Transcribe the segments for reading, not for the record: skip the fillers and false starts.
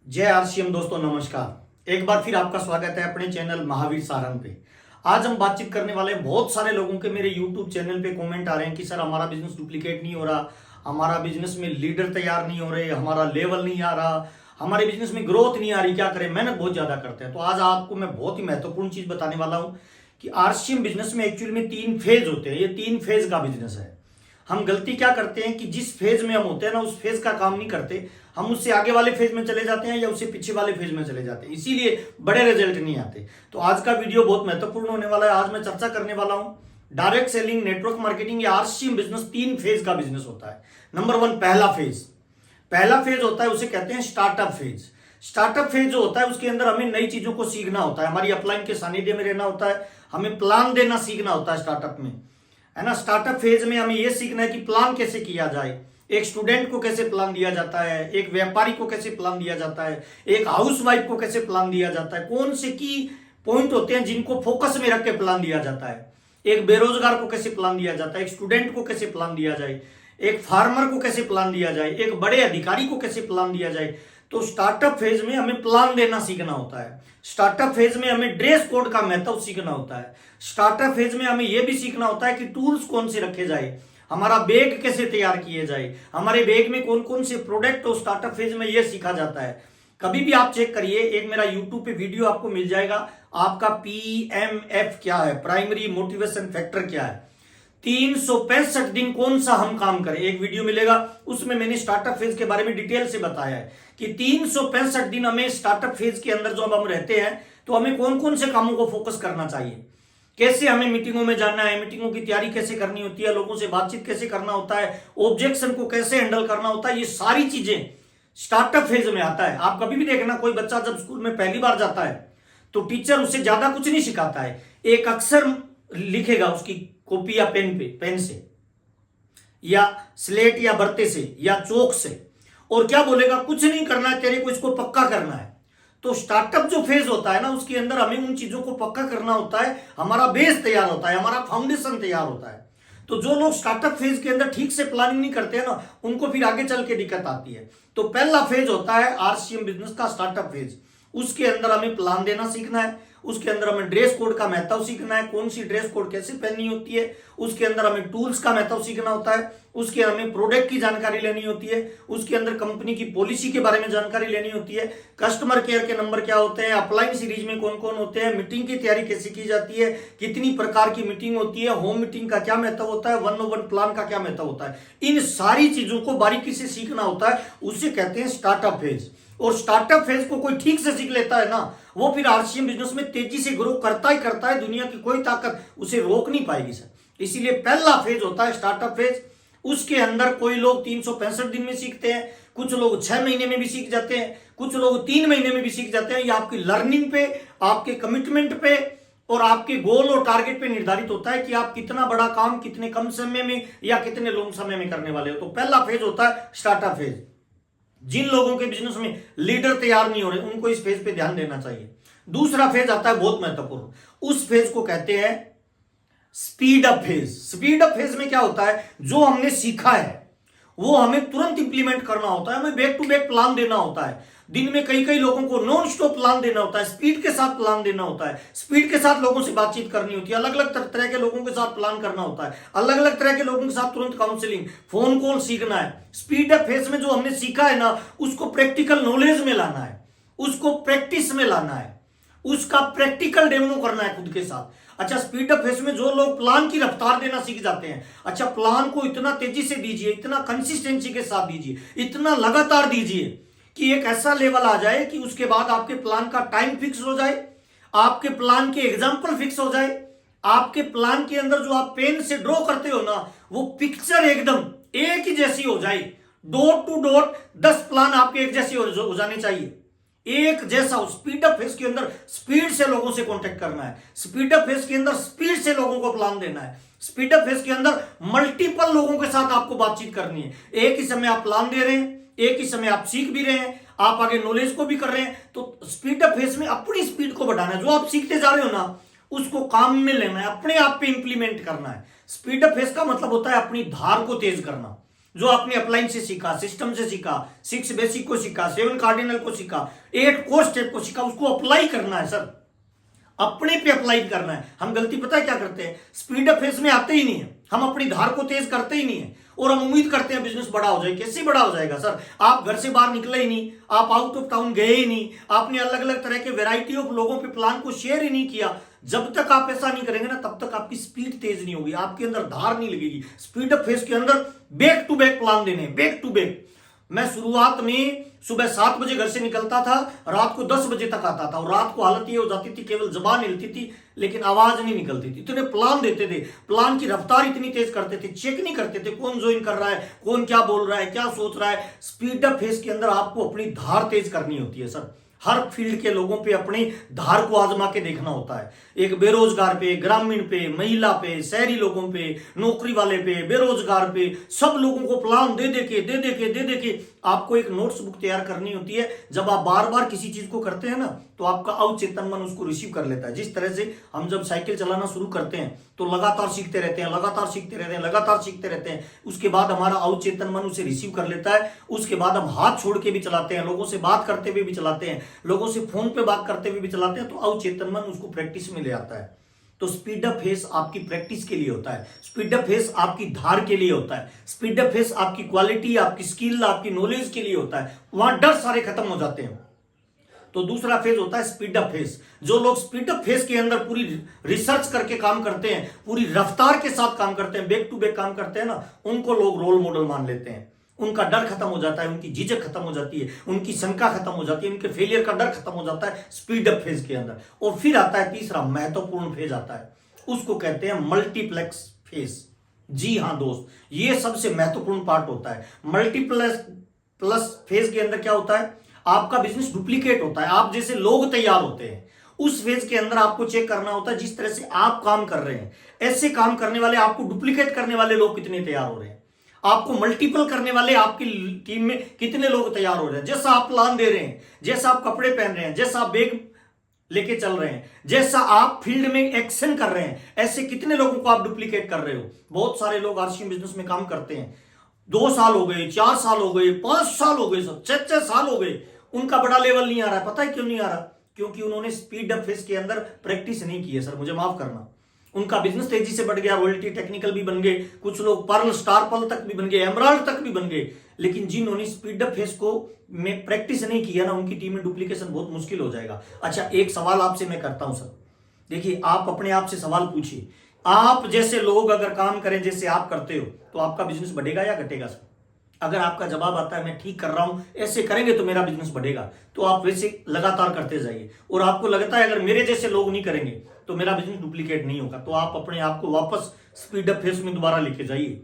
जय आरसीएम दोस्तों, नमस्कार। एक बार फिर आपका स्वागत है अपने चैनल महावीर सारंग पे। आज हम बातचीत करने वाले हैं। बहुत सारे लोगों के मेरे यूट्यूब चैनल पे कमेंट आ रहे हैं कि सर हमारा बिजनेस डुप्लीकेट नहीं हो रहा, हमारा बिजनेस में लीडर तैयार नहीं हो रहे, हमारा लेवल नहीं आ रहा, हमारे बिजनेस में ग्रोथ नहीं आ रही, क्या करें, मेहनत बहुत ज्यादा करते हैं। तो आज आपको मैं बहुत ही महत्वपूर्ण चीज बताने वाला हूं कि आरसीएम बिजनेस में एक्चुअली में 3 फेज होते हैं। ये 3 फेज का बिजनेस है। हम गलती क्या करते हैं कि जिस फेज में हम होते हैं ना, उस फेज का काम नहीं करते, हम उससे आगे वाले फेज में चले जाते हैं या उससे पीछे वाले फेज में चले जाते हैं, इसीलिए बड़े रिजल्ट नहीं आते। तो आज का वीडियो बहुत महत्वपूर्ण होने वाला है। आज मैं चर्चा करने वाला हूं डायरेक्ट सेलिंग, नेटवर्क मार्केटिंग या आरसीएम बिजनेस 3 फेज का बिजनेस होता है। नंबर 1, पहला फेज होता है, उसे कहते हैं स्टार्टअप फेज। स्टार्टअप फेज जो होता है उसके अंदर हमें नई चीजों को सीखना होता है, हमारी अपलाइन के सानिध्य में रहना होता है, हमें प्लान देना सीखना होता है स्टार्टअप में, है ना। स्टार्टअप फेज में हमें यह सीखना है कि प्लान कैसे किया जाए, एक स्टूडेंट को कैसे प्लान दिया जाता है, एक व्यापारी को कैसे प्लान दिया जाता है, एक हाउसवाइफ को कैसे प्लान दिया जाता है, कौन से की पॉइंट होते हैं जिनको फोकस में रख के प्लान दिया जाता है, एक बेरोजगार को कैसे प्लान दिया जाता है, एक स्टूडेंट को कैसे प्लान दिया जाए, एक फार्मर को कैसे प्लान दिया जाए, एक बड़े अधिकारी को कैसे प्लान दिया जाए। तो स्टार्टअप फेज में हमें प्लान देना सीखना होता है। स्टार्टअप फेज में हमें ड्रेस कोड का महत्व सीखना होता है। स्टार्टअप फेज में हमें यह भी सीखना होता है कि टूल्स कौन से रखे जाए, हमारा बैग कैसे तैयार किए जाए, हमारे बैग में कौन कौन से प्रोडक्ट हो, स्टार्टअप फेज में यह सीखा जाता है। कभी भी आप चेक करिए, एक मेरा यूट्यूब पे वीडियो आपको मिल जाएगा, आपका PMF क्या है, प्राइमरी मोटिवेशन फैक्टर क्या है, 365 दिन कौन सा हम काम करें, एक वीडियो मिलेगा। उसमें मैंने स्टार्टअप फेज के बारे में डिटेल से बताया है कि 365 दिन हमें स्टार्टअप फेज के अंदर जो हम रहते हैं तो हमें कौन कौन से कामों को फोकस करना चाहिए, कैसे हमें मीटिंगों में जाना है, मीटिंगों की तैयारी कैसे करनी होती है, लोगों से बातचीत कैसे करना होता है, ऑब्जेक्शन को कैसे हैंडल करना होता है, ये सारी चीजें स्टार्टअप फेज में आता है। आप कभी भी देखना, कोई बच्चा जब स्कूल में पहली बार जाता है तो टीचर उससे ज्यादा कुछ नहीं सिखाता है, एक अक्षर लिखेगा उसकी कॉपी या पेन से या स्लेट या बर्ते से या चौक से, और क्या बोलेगा, कुछ नहीं करना है, तेरे को इसको पक्का करना है। तो स्टार्टअप जो फेज होता है ना, उसके अंदर हमें उन चीजों को पक्का करना होता है, हमारा बेस तैयार होता है, हमारा फाउंडेशन तैयार होता है। तो जो लोग स्टार्टअप फेज के अंदर ठीक से प्लानिंग नहीं करते हैं ना, उनको फिर आगे चल के दिक्कत आती है। तो पहला फेज होता है आरसीएम बिजनेस का स्टार्टअप फेज। उसके अंदर हमें प्लान देना सीखना है, उसके अंदर हमें ड्रेस कोड का महत्व सीखना है, कौन सी ड्रेस कोड कैसे पहननी होती है, उसके अंदर हमें टूल्स का महत्व सीखना होता है, उसके हमें प्रोडक्ट की जानकारी लेनी होती है, उसके अंदर कंपनी की पॉलिसी के बारे में जानकारी लेनी होती है, कस्टमर केयर के नंबर क्या होते हैं, अपलाइन सीरीज में कौन कौन होते हैं, मीटिंग की तैयारी कैसे की जाती है, कितनी प्रकार की मीटिंग होती है, होम मीटिंग का क्या महत्व होता है, 1-on-1 प्लान का क्या महत्व होता है, इन सारी चीजों को बारीकी से सीखना होता है। उसे कहते हैं स्टार्टअप फेज। और स्टार्टअप फेज को कोई ठीक से सीख लेता है ना, वो फिर आरसीएम बिजनेस में तेजी से ग्रो करता ही करता है, दुनिया की कोई ताकत उसे रोक नहीं पाएगी सर। इसीलिए पहला फेज होता है स्टार्टअप फेज। उसके अंदर कोई लोग 365 दिन में सीखते हैं, कुछ लोग 6 महीने में भी सीख जाते हैं, कुछ लोग 3 महीने में भी सीख जाते हैं। ये आपकी लर्निंग पे, आपके कमिटमेंट पे और आपके गोल और टारगेट पे निर्धारित होता है कि आप कितना बड़ा काम कितने कम समय में या कितने लॉन्ग समय में करने वाले हो। तो पहला फेज होता है स्टार्टअप फेज। जिन लोगों के बिजनेस में लीडर तैयार नहीं हो रहे, उनको इस फेज पे ध्यान देना चाहिए। दूसरा फेज आता है बहुत महत्वपूर्ण, उस फेज को कहते हैं speed up phase. Speed up phase में क्या होता है, जो हमने सीखा है वो हमें तुरंत इंप्लीमेंट करना होता है, हमें बैक टू बैक प्लान देना होता है। दिन में कई लोगों को नॉन स्टॉप प्लान देना होता है, स्पीड के साथ प्लान देना होता है, स्पीड के साथ लोगों से बातचीत करनी होती है, अलग अलग तरह के लोगों के साथ प्लान करना होता है, अलग अलग तरह के लोगों के साथ तुरंत काउंसलिंग, फोन कॉल सीखना है। स्पीड अप फेज में जो हमने सीखा है ना, उसको प्रैक्टिकल नॉलेज में लाना है, उसको प्रैक्टिस में लाना है, उसका प्रैक्टिकल डेमो करना है खुद के साथ। अच्छा, स्पीड अप फेज में जो लोग प्लान की रफ्तार देना सीख जाते हैं, अच्छा प्लान को इतना तेजी से दीजिए, इतना कंसिस्टेंसी के साथ दीजिए, इतना लगातार दीजिए कि एक ऐसा लेवल आ जाए कि उसके बाद आपके प्लान का टाइम फिक्स हो जाए, आपके प्लान के एग्जाम्पल फिक्स हो जाए, आपके प्लान के अंदर जो आप पेन से ड्रॉ करते हो ना, वो पिक्चर एकदम एक ही जैसी हो जाए, डॉट टू डॉट 10 प्लान आपके एक जैसे हो जाने चाहिए, एक जैसा। स्पीड अप फेज के अंदर स्पीड से लोगों से कांटेक्ट करना है, स्पीड अप फेज के अंदर स्पीड से लोगों को प्लान देना है, स्पीड अप फेज के अंदर मल्टीपल लोगों के साथ आपको बातचीत करनी है। एक ही समय आप प्लान दे रहे हैं, एक ही समय आप सीख भी रहे हैं, आप आगे नॉलेज को भी कर रहे हैं। तो स्पीड अप फेज में अपनी स्पीड को बढ़ाना है, जो आप सीखते जा रहे हो ना उसको काम में लेना है, अपने आप पे इंप्लीमेंट करना है। स्पीड अप फेज का मतलब होता है अपनी धार को तेज करना। जो आपने अपलाइन से सीखा, सिस्टम से सीखा, 6 बेसिक को सीखा, 7 कार्डिनल को सीखा, 8 कोर स्टेप को सीखा, उसको अप्लाई करना है सर, अपने पे अप्लाई करना है। हम गलती पता है क्या करते हैं, स्पीड अप फेज में आते ही नहीं है, हम अपनी धार को तेज करते ही नहीं है और हम उम्मीद करते हैं बिजनेस बड़ा हो जाए। कैसे बड़ा हो जाएगा सर, आप घर से बाहर निकले ही नहीं, आप आउट ऑफ टाउन गए ही नहीं, आपने अलग अलग तरह के वैरायटी ऑफ लोगों पे प्लान को शेयर ही नहीं किया। जब तक आप ऐसा नहीं करेंगे ना, तब तक आपकी स्पीड तेज नहीं होगी, आपके अंदर धार नहीं लगेगी। स्पीड अप फेज के अंदर बैक टू बैक प्लान देने, बैक टू बैक। मैं शुरुआत में सुबह 7 बजे घर से निकलता था, रात को 10 बजे तक आता था, और रात को हालत ये हो जाती थी केवल जबान हिलती थी लेकिन आवाज नहीं निकलती थी। इतने प्लान देते थे, प्लान की रफ्तार इतनी तेज करते थे, चेक नहीं करते थे कौन ज्वाइन कर रहा है, कौन क्या बोल रहा है, क्या सोच रहा है। स्पीड अप फेज के अंदर आपको अपनी धार तेज करनी होती है सर। हर फील्ड के लोगों पे अपनी धार को आजमा के देखना होता है। एक बेरोजगार पे, ग्रामीण पे, महिला पे, शहरी लोगों पे, नौकरी वाले पे, बेरोजगार पे, सब लोगों को प्लान दे दे के आपको एक नोट्स बुक तैयार करनी होती है। जब आप बार बार किसी चीज को करते हैं ना, तो आपका अवचेतन मन उसको रिसीव कर लेता है। जिस तरह से हम जब साइकिल चलाना शुरू करते हैं तो लगातार सीखते रहते हैं, लगातार सीखते रहते हैं, उसके बाद हमारा अवचेतन मन उसे रिसीव कर लेता है। उसके बाद हम हाथ छोड़ के भी चलाते हैं, लोगों से बात करते हुए भी चलाते हैं, लोगों से फोन पे बात करते हुए भी चलाते हैं, तो अवचेतन मन उसको प्रैक्टिस में ले आता है। तो स्पीड अप फेस आपकी प्रैक्टिस के लिए होता है, स्पीड अप फेस आपकी धार के लिए होता है, स्पीड अप फेस आपकी क्वालिटी, आपकी स्किल, आपकी नॉलेज के लिए होता है। वहां डर सारे खत्म हो जाते हैं। तो दूसरा फेज होता है स्पीड अप फेज। जो लोग स्पीड अप फेज के अंदर पूरी रिसर्च करके काम करते हैं, पूरी रफ्तार के साथ काम करते हैं, बैक टू बैक काम करते हैं ना, उनको लोग रोल मॉडल मान लेते हैं। उनका डर खत्म हो जाता है, उनकी झिझक खत्म हो जाती है, उनकी शंका खत्म हो जाती है, उनके फेलियर का डर खत्म हो जाता है स्पीड अप फेज के अंदर। और फिर आता है तीसरा महत्वपूर्ण फेज आता है, उसको कहते हैं मल्टीप्लेक्स फेज। जी हां दोस्त, ये सबसे महत्वपूर्ण पार्ट होता है। मल्टीप्लेक्स फेज के अंदर क्या होता है, आपका बिजनेस डुप्लीकेट होता है, आप जैसे लोग तैयार होते हैं। उस फेज के अंदर आपको चेक करना होता है जिस तरह से आप काम कर रहे हैं, ऐसे काम करने वाले, आपको डुप्लीकेट करने वाले लोग कितने तैयार हो रहे हैं, आपको मल्टीपल करने वाले आपकी टीम में कितने लोग तैयार हो रहे हैं। जैसा आप प्लान दे रहे हैं, जैसा आप कपड़े पहन रहे हैं, जैसा आप बैग लेके चल रहे हैं, जैसा आप फील्ड में एक्शन कर रहे हैं, ऐसे कितने लोगों को आप डुप्लीकेट कर रहे हो। बहुत सारे लोग आरसीएम बिजनेस में काम करते हैं, 2 साल हो गए, 4 साल हो गए, 5 साल हो गए, 6 साल हो गए, उनका बड़ा लेवल नहीं आ रहा है। पता है क्यों नहीं आ रहा, क्योंकि उन्होंने स्पीड अप फेज के अंदर प्रैक्टिस नहीं की है सर, मुझे माफ करना। उनका बिजनेस तेजी से बढ़ गया, रॉयल्टी टेक्निकल भी बन गए, कुछ लोग पर्ल, स्टार पर्ल तक भी बन गए, एमराल्ड तक भी बन गए, लेकिन जिन्होंने स्पीड अप फेज को में प्रैक्टिस नहीं किया ना, उनकी टीम में डुप्लीकेशन बहुत मुश्किल हो जाएगा। अच्छा, एक सवाल आपसे मैं करता हूं सर, देखिए आप अपने आप से सवाल पूछिए, आप जैसे लोग अगर काम करें जैसे आप करते हो, तो आपका बिजनेस बढ़ेगा या घटेगा सर? अगर आपका जवाब आता है मैं ठीक कर रहा हूं, ऐसे करेंगे तो मेरा बिजनेस बढ़ेगा, तो आप वैसे लगातार करते जाइए। और आपको लगता है अगर मेरे जैसे लोग नहीं करेंगे तो मेरा बिजनेस डुप्लीकेट नहीं होगा, तो आप अपने आप को वापस स्पीड अप फेज में दोबारा लेके जाइए,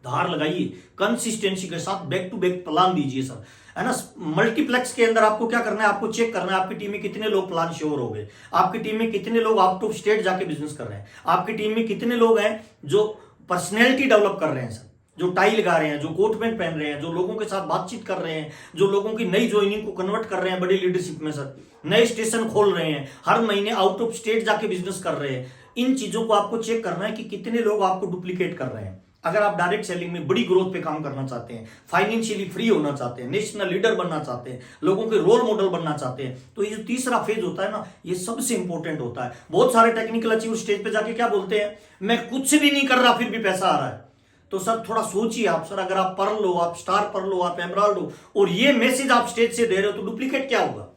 धार लगाइए, कंसिस्टेंसी के साथ बैक टू बैक प्लान दीजिए सर, है ना। मल्टीप्लेक्स के अंदर आपको क्या करना है, आपको चेक करना है आपकी टीम में कितने लोग प्लान श्योर हो गए, आपकी टीम में कितने लोग आउट ऑफ स्टेट जाके बिजनेस कर रहे हैं, आपकी टीम में कितने लोग हैं जो पर्सनैलिटी डेवलप कर रहे हैं सर, जो टाई लगा रहे हैं, जो कोट पैंट पहन रहे हैं, जो लोगों के साथ बातचीत कर रहे हैं, जो लोगों की नई ज्वाइनिंग को कन्वर्ट कर रहे हैं बड़ी लीडरशिप में सर, नए स्टेशन खोल रहे हैं, हर महीने आउट ऑफ स्टेट जाके बिजनेस कर रहे हैं। इन चीजों को आपको चेक करना है कि कितने लोग आपको डुप्लीकेट कर रहे हैं। अगर आप डायरेक्ट सेलिंग में बड़ी ग्रोथ पे काम करना चाहते हैं, फाइनेंशियली फ्री होना चाहते हैं, नेशनल लीडर बनना चाहते हैं, लोगों के रोल मॉडल बनना चाहते हैं, तो ये जो तीसरा फेज होता है ना, ये सबसे इंपॉर्टेंट होता है। बहुत सारे टेक्निकल अचीवर स्टेज पे जाके क्या बोलते हैं, मैं कुछ भी नहीं कर रहा फिर भी पैसा आ रहा है। तो सर थोड़ा सोचिए आप सर, अगर आप पर्ल हो, आप स्टार पर्ल हो, आप एमराल्ड हो, और ये मैसेज आप स्टेज से दे रहे हो, तो डुप्लीकेट क्या होगा।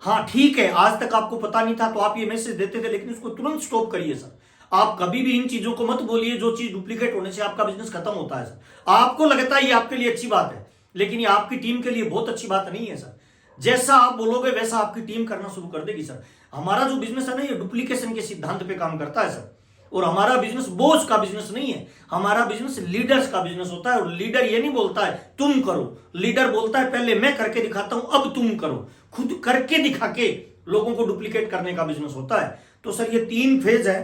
हाँ ठीक है, आज तक आपको पता नहीं था तो आप ये मैसेज देते थे, लेकिन उसको तुरंत स्टॉप करिए सर। आप कभी भी इन चीजों को मत बोलिए जो चीज डुप्लीकेट होने से आपका बिजनेस खत्म होता है सर। आपको लगता है ये आपके लिए अच्छी बात है, लेकिन ये आपकी टीम के लिए बहुत अच्छी बात नहीं है सर। जैसा आप बोलोगे वैसा आपकी टीम करना शुरू कर देगी सर। हमारा जो बिजनेस है ना, ये डुप्लीकेशन के सिद्धांत पे काम करता है सर। और हमारा बिजनेस बोझ का बिजनेस नहीं है, हमारा बिजनेस लीडर्स का बिजनेस होता है। और लीडर ये नहीं बोलता है तुम करो, लीडर बोलता है पहले मैं करके दिखाता हूं, अब तुम करो। खुद करके दिखा के लोगों को डुप्लीकेट करने का बिजनेस होता है। तो सर ये 3 फेज है।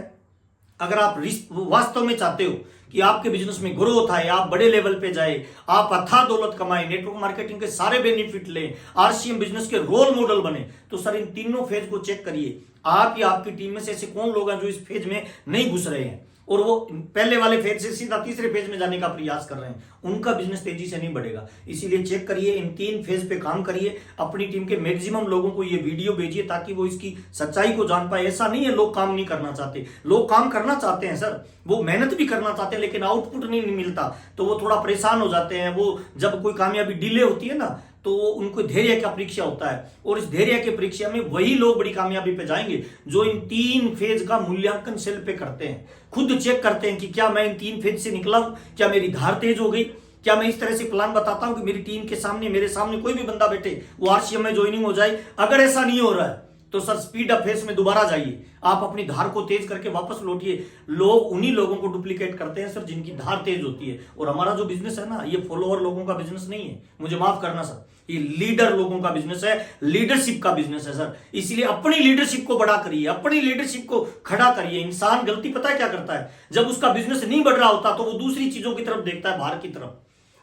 अगर आप वास्तव में चाहते हो कि आपके बिजनेस में ग्रोथ आए, आप बड़े लेवल पे जाए, आप अथाह दौलत कमाए, नेटवर्क मार्केटिंग के सारे बेनिफिट लें, आरसीएम बिजनेस के रोल मॉडल बने, तो सर इन तीनों फेज को चेक करिए। आप या आपकी टीम में से ऐसे कौन लोग हैं जो इस फेज में नहीं घुस रहे हैं। और वो पहले वाले फेज से सीधा तीसरे फेज में जाने का प्रयास कर रहे हैं, उनका बिजनेस तेजी से नहीं बढ़ेगा। इसीलिए चेक करिए, इन 3 फेज पे काम करिए, अपनी टीम के मैक्सिमम लोगों को ये वीडियो भेजिए ताकि वो इसकी सच्चाई को जान पाए। ऐसा नहीं है लोग काम नहीं करना चाहते, लोग काम करना चाहते हैं सर, वो मेहनत भी करना चाहते हैं, लेकिन आउटपुट नहीं मिलता तो वो थोड़ा परेशान हो जाते हैं। वो जब कोई कामयाबी डिले होती है ना, तो उनको धैर्य का परीक्षा होता है, और इस धैर्य की परीक्षा में वही लोग बड़ी कामयाबी पे जाएंगे जो इन 3 फेज का मूल्यांकन सेल्फ पे करते हैं, खुद चेक करते हैं कि क्या मैं इन 3 फेज से निकला हूं, क्या मेरी धार तेज हो गई, क्या मैं इस तरह से प्लान बताता हूं कि मेरी टीम के सामने, मेरे सामने कोई भी बंदा बैठे वो आरसीएम में ज्वाइनिंग हो जाए। अगर ऐसा नहीं हो रहा है तो सर स्पीड अप फेस में दोबारा जाइए, आप अपनी धार को तेज करके वापस लौटिए। लोग उन्हीं लोगों को डुप्लीकेट करते हैं सर जिनकी धार तेज होती है। और हमारा जो बिजनेस है ना, ये फॉलोअर लोगों का बिजनेस नहीं है, मुझे माफ करना सर, ये लीडर लोगों का बिजनेस है, लीडरशिप का बिजनेस है सर। इसलिए अपनी लीडरशिप को बड़ा करिए, अपनी लीडरशिप को खड़ा करिए। इंसान गलती पता है क्या करता है, जब उसका बिजनेस नहीं बढ़ रहा होता तो वो दूसरी चीजों की तरफ देखता है, बाहर की तरफ,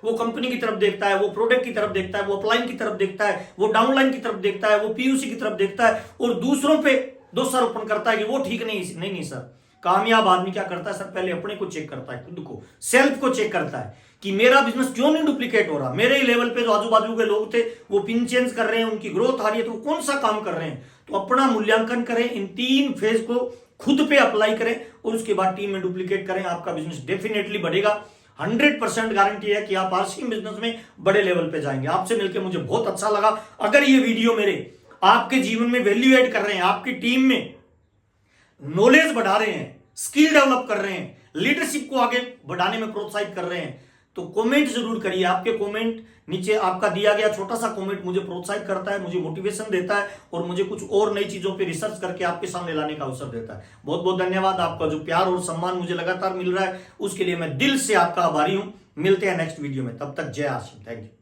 वो कंपनी की तरफ देखता है, वो प्रोडक्ट की तरफ देखता है, वो अपलाइन की तरफ देखता है, वो डाउनलाइन की तरफ देखता है, वो पीयूसी की तरफ देखता है, और दूसरों पे दोषारोपण करता है कि वो ठीक नहीं सर। कामयाब आदमी क्या करता है सर, पहले अपने को चेक करता है, खुद को, सेल्फ को चेक करता है कि मेरा बिजनेस क्यों नहीं डुप्लीकेट हो रहा। मेरे ही लेवल पे जो आजू बाजू के लोग थे वो पिन चेंज कर रहे हैं, उनकी ग्रोथ आ रही है, तो कौन सा काम कर रहे हैं। तो अपना मूल्यांकन करें, इन 3 फेज को खुद पे अप्लाई करें, और उसके बाद टीम में डुप्लीकेट करें, आपका बिजनेस डेफिनेटली बढ़ेगा। 100% गारंटी है कि आप आरसीएम बिजनेस में बड़े लेवल पे जाएंगे। आपसे मिलकर मुझे बहुत अच्छा लगा। अगर ये वीडियो मेरे आपके जीवन में वैल्यू ऐड कर रहे हैं, आपकी टीम में नॉलेज बढ़ा रहे हैं, स्किल डेवलप कर रहे हैं, लीडरशिप को आगे बढ़ाने में प्रोत्साहित कर रहे हैं, तो कमेंट जरूर करिए। आपके कमेंट नीचे, आपका दिया गया छोटा सा कमेंट मुझे प्रोत्साहित करता है, मुझे मोटिवेशन देता है, और मुझे कुछ और नई चीजों पे रिसर्च करके आपके सामने लाने का अवसर देता है। बहुत बहुत धन्यवाद। आपका जो प्यार और सम्मान मुझे लगातार मिल रहा है उसके लिए मैं दिल से आपका आभारी हूं। मिलते हैं नेक्स्ट वीडियो में, तब तक जय आसिम, थैंक यू।